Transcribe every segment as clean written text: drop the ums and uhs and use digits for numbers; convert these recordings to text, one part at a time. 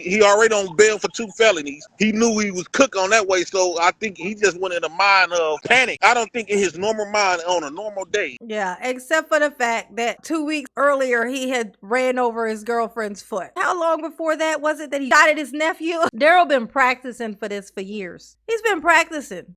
He already on bail for 2 felonies. He knew he was cooked on that way, so I think he just went in a mind of panic. I don't think in his normal mind on a normal day. Yeah, except for the fact that 2 weeks earlier he had ran over his girlfriend's foot. How long before that was it that he shot at his nephew? Darrell been practicing for this for years. He's been practicing.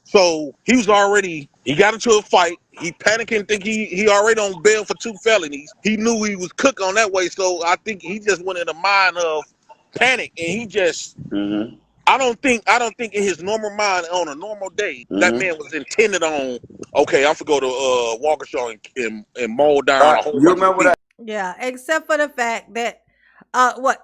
So he got into a fight. He panicking, think he already on bail for 2 felonies. He knew he was cooked on that way, so I think he just went in a mind of panic, and he just. I don't think in his normal mind on a normal day that man was intended on. Okay, I'm gonna go to Waukesha and mow down a whole bunch of people. Yeah, except for the fact that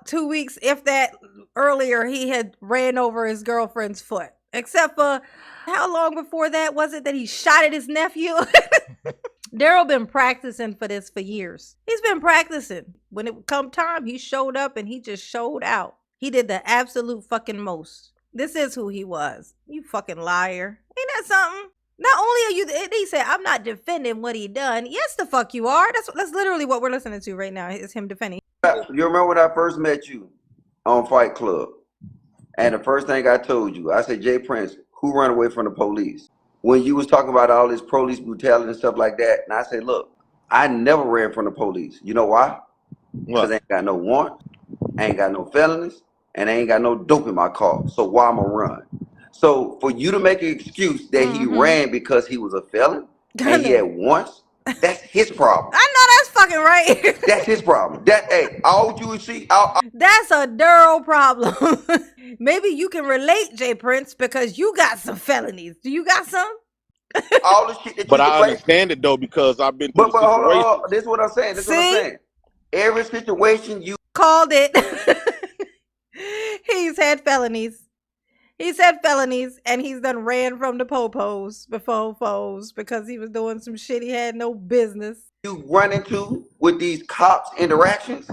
2 weeks, if that earlier, he had ran over his girlfriend's foot. Except for how long before that was it that he shot at his nephew? Darrell been practicing for this for years. He's been practicing. When it come time, he showed up and he just showed out. He did the absolute fucking most. This is who he was. You fucking liar. Ain't that something? Not only are you, he said, I'm not defending what he done. Yes, the fuck you are. That's literally what we're listening to right now. Is him defending. You remember when I first met you on Fight Club? And the first thing I told you, I said, Jay Prince, who run away from the police? When you was talking about all this police brutality and stuff like that, and I said, look, I never ran from the police. You know why? Because I ain't got no warrant, I ain't got no felonies, and I ain't got no dope in my car. So why am I run? So for you to make an excuse that he ran because he was a felon and he had warrants, that's his problem. I know that's fucking right. That's his problem. All you would see. That's a Darrell problem. Maybe you can relate, Jay Prince, because you got some felonies. Do you got some? All the shit that but I understand it though because I've been through but hold on. This is what I'm saying. Every situation you called it. He's had felonies. He's had felonies, and he's done ran from the popos before foes because he was doing some shit he had no business. You run into with these cops interactions,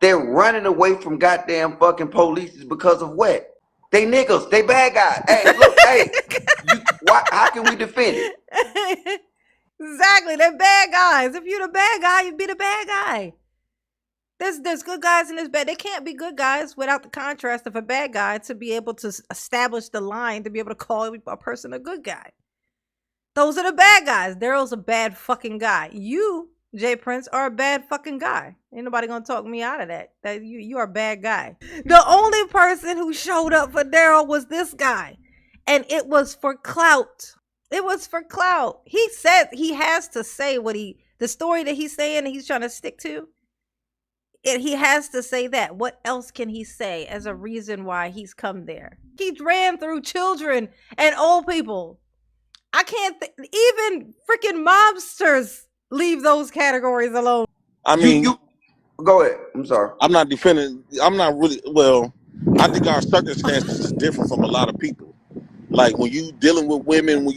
they're running away from goddamn fucking police because of what? They niggas, they bad guys. Hey, look, how can we defend it? Exactly, they're bad guys. If you're the bad guy, you be the bad guy. There's good guys in this bad. They can't be good guys without the contrast of a bad guy to be able to establish the line to be able to call a person a good guy. Those are the bad guys. Darrell's a bad fucking guy. You, Jay Prince, are a bad fucking guy. Ain't nobody gonna talk me out of that. You are a bad guy. The only person who showed up for Darrell was this guy. And it was for clout. It was for clout. He said he has to say the story that he's saying and he's trying to stick to. He has to say that. What else can he say as a reason why he's come there? He ran through children and old people. I can't even freaking mobsters leave those categories alone. I mean, you go ahead. I'm sorry. I'm not defending. I'm not really. Well, I think our circumstances is different from a lot of people. Like when you dealing with women, when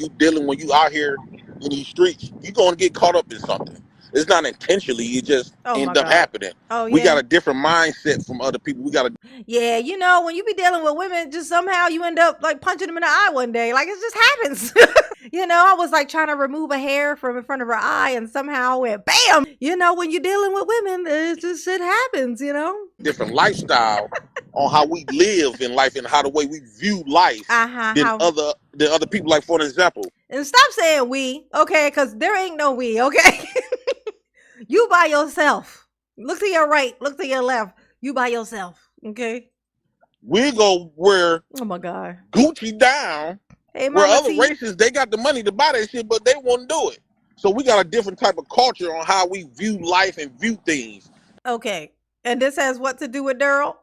you out here in these streets, you're going to get caught up in something. It's not intentionally. It just end up happening. Oh, yeah. We got a different mindset from other people. Yeah, when you be dealing with women, just somehow you end up like punching them in the eye one day. Like it just happens. I was like trying to remove a hair from in front of her eye and somehow it bam. When you're dealing with women, it just shit happens, Different lifestyle on how we live in life and how the way we view life than other people. Like for an example. And stop saying we, okay? Because there ain't no we, okay? You by yourself. Look to your right. Look to your left. You by yourself. Okay. We go where. Oh my God. Gucci down. Hey, where other races they got the money to buy that shit, but they won't do it. So we got a different type of culture on how we view life and view things. Okay. And this has what to do with Darrell?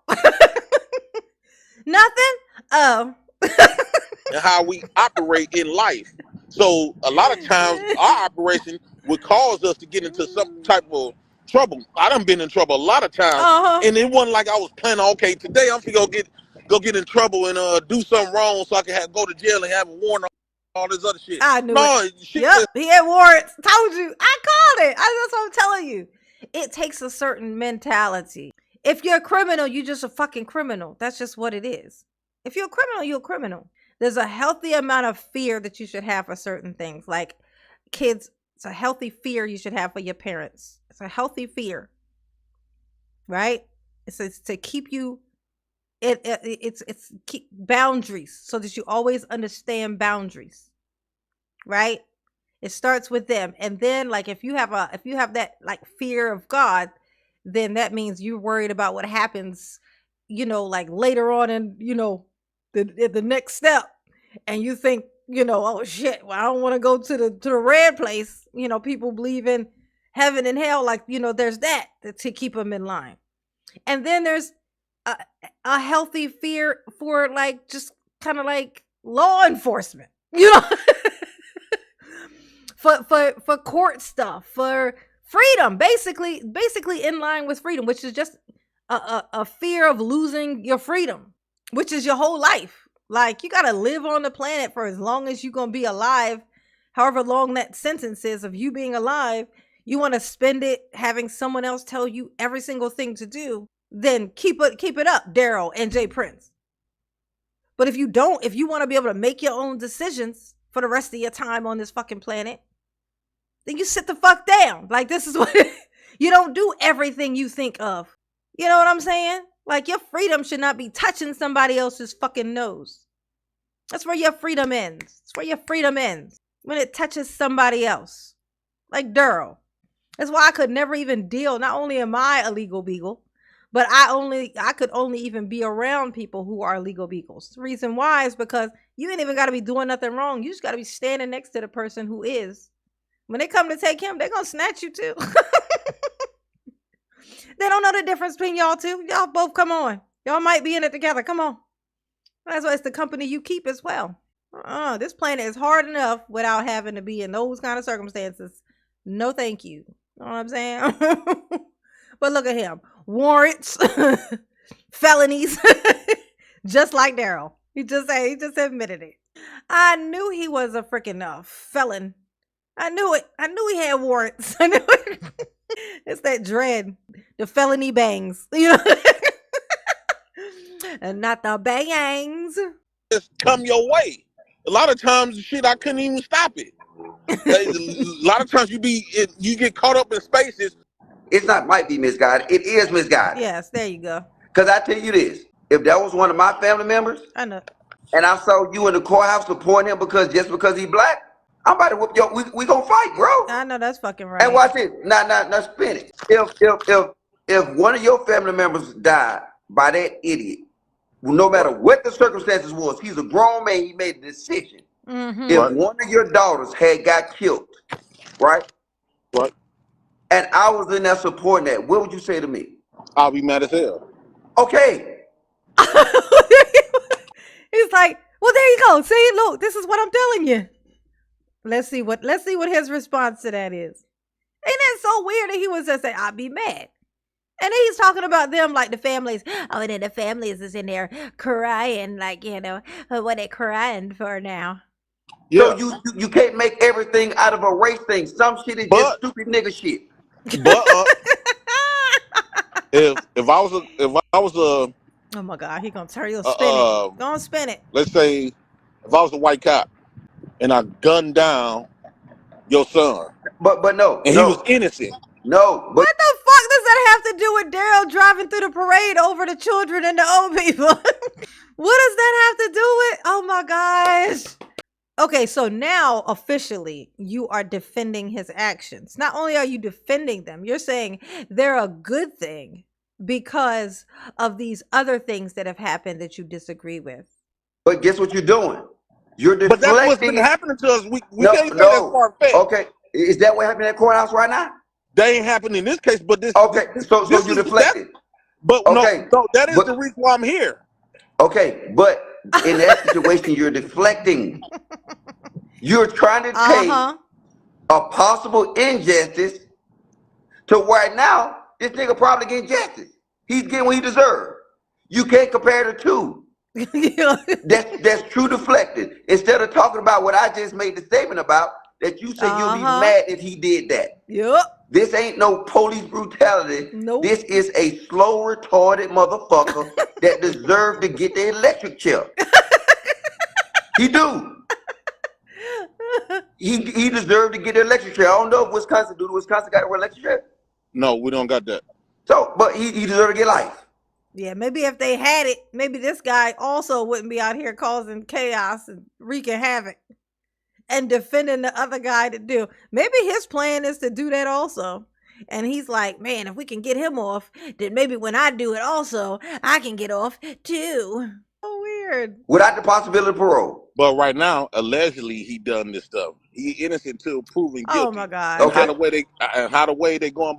Nothing. Oh. And how we operate in life. So a lot of times our operation would cause us to get into some type of trouble. I done been in trouble a lot of times. And it wasn't like I was planning, okay, today I'm gonna go get go get in trouble and do something wrong so I can go to jail and have a warrant on all this other shit. I knew No, it. shit Yep, just he had warrants. Told you. I called it. That's what I'm telling you. It takes a certain mentality. If you're a criminal, you're just a fucking criminal. That's just what it is. If you're a criminal, you're a criminal. There's a healthy amount of fear that you should have for certain things. Like kids, it's a healthy fear you should have for your parents. It's a healthy fear, right? It's to keep you. It's keep boundaries so that you always understand boundaries, right? It starts with them, and then like if you have that like fear of God, then that means you're worried about what happens, like later on in the next step, and you think oh shit, well I don't want to go to the red place. People believe in heaven and hell, like there's that to keep them in line, and then there's a healthy fear for like just kind of like law enforcement, for court stuff, for freedom, basically in line with freedom, which is just a fear of losing your freedom, which is your whole life. Like you got to live on the planet for as long as you're going to be alive, however long that sentence is of you being alive. You want to spend it having someone else tell you every single thing to do, then keep it up, Darrell and Jay Prince. But if you want to be able to make your own decisions for the rest of your time on this fucking planet, then you sit the fuck down. Like this is what you don't do everything you think of. You know what I'm saying? Like your freedom should not be touching somebody else's fucking nose. That's where your freedom ends. That's where your freedom ends. When it touches somebody else. Like Darrell. That's why I could never even deal. Not only am I a legal beagle, but I could only even be around people who are legal beagles. The reason why is because you ain't even got to be doing nothing wrong. You just got to be standing next to the person who is. When they come to take him, they're going to snatch you too. They don't know the difference between y'all two. Y'all both come on. Y'all might be in it together. Come on. That's why it's the company you keep as well. This planet is hard enough without having to be in those kind of circumstances. No, thank you. You know what I'm saying? But look at him. Warrants, felonies, just like Darrell. He just admitted it. I knew he was a freaking felon. I knew it. I knew he had warrants. I knew it. It's that dread, the felony bangs, and not the bangs. just come your way. A lot of times, shit, I couldn't even stop it. A lot of times you get caught up in spaces. It's not might be misguided. It is misguided. Yes, there you go. Because I tell you this, if that was one of my family members, I know, and I saw you in the courthouse supporting him because he black, I'm about to whoop your. We gonna fight, bro. I know that's fucking right. And watch it. Now spin it. If one of your family members died by that idiot, no matter what the circumstances was, he's a grown man. He made a decision. Mm-hmm. If one of your daughters had got killed, right? What? And I was in there supporting that, what would you say to me? I'll be mad as hell. Okay. He's like, well, there you go. See, look, this is what I'm telling you. Let's see what his response to that is. Ain't that so weird that he was just saying, I'll be mad. And he's talking about them like the families. Oh, and then the families is in there crying, like, what they crying for now. Yeah. So you can't make everything out of a race thing. Some shit is just stupid nigga shit. But if I was a oh my God, he gonna turn you spin it. Go on, spin it. Let's say if I was a white cop and I gunned down your son. But no. And he was innocent. No. But what the fuck does that have to do with Darrell driving through the parade over the children and the old people? What does that have to do with? Oh my gosh. Okay, so now officially you are defending his actions. Not only are you defending them, you're saying they're a good thing because of these other things that have happened that you disagree with. But guess what you're doing? You're deflecting. But that's what's been happening to us. We can't say that's far-fetched. Okay, is that what happened at the courthouse right now? They ain't happening in this case, but this. Okay, so you deflected. But okay, no, that is the reason why I'm here. Okay, but in that situation, you're deflecting. You're trying to take a possible injustice to where now this nigga probably getting justice. He's getting what he deserves. You can't compare the two. That's true deflecting. Instead of talking about what I just made the statement about, that you say you'll be mad if he did that. Yep. This ain't no police brutality. Nope. This is a slow, retarded motherfucker that deserved to get the electric chair. He do. He deserved to get the electric chair. I don't know if Wisconsin do. Wisconsin got an electric chair? No, we don't got that. So, but he deserved to get life. Yeah, maybe if they had it, maybe this guy also wouldn't be out here causing chaos and wreaking havoc and defending the other guy to do. Maybe his plan is to do that also. And he's like, man, if we can get him off, then maybe when I do it also, I can get off too. So weird. Without the possibility of parole. But right now, allegedly, he done this stuff. He innocent till proven guilty. Oh my God. And Okay. how the way they going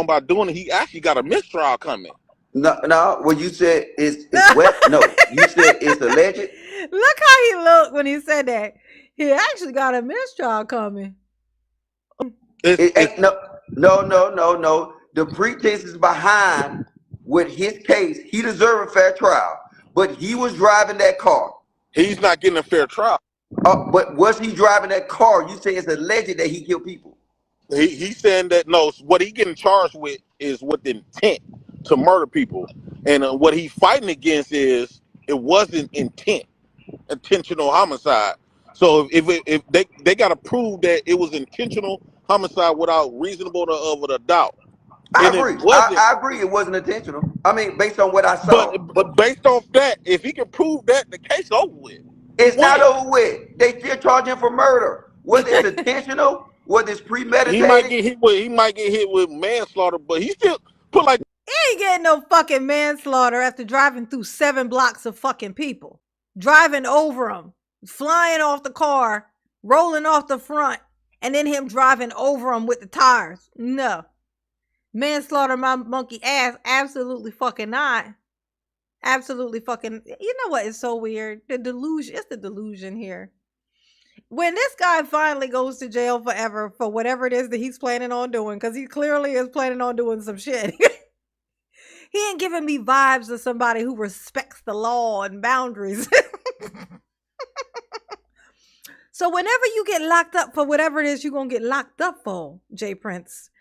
about doing it, he actually got a mistrial coming. No. What you said is what? No, you said it's alleged. Look how he looked when he said that. He actually got a mistrial coming. It ain't no. The pretense is behind with his case. He deserved a fair trial, but he was driving that car. He's not getting a fair trial. But was he driving that car? You say it's alleged that he killed people. He's saying that no, what he getting charged with is with intent to murder people, and what he's fighting against is it wasn't intentional homicide. So if they got to prove that it was intentional homicide without reasonable of a doubt. I And agree. it wasn't. I agree. It wasn't intentional. I mean, based on what I saw. But based off that, if he can prove that, the case over with. It's not over with. They still charge him for murder. Whether it's intentional, whether it's premeditated. He might get hit with manslaughter, but he still put like. He ain't getting no fucking manslaughter after driving through 7 blocks of fucking people. Driving over them, flying off the car, rolling off the front, and then him driving over them with the tires. No. Manslaughter my monkey ass, absolutely fucking not. Absolutely fucking, you know what is so weird? The delusion, it's the delusion here. When this guy finally goes to jail forever for whatever it is that he's planning on doing, because he clearly is planning on doing some shit. He ain't giving me vibes of somebody who respects the law and boundaries. So whenever you get locked up for whatever it is you're going to get locked up for, J. Prince,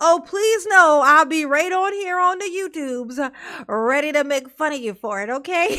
oh, please know I'll be right on here on the YouTubes ready to make fun of you for it, okay?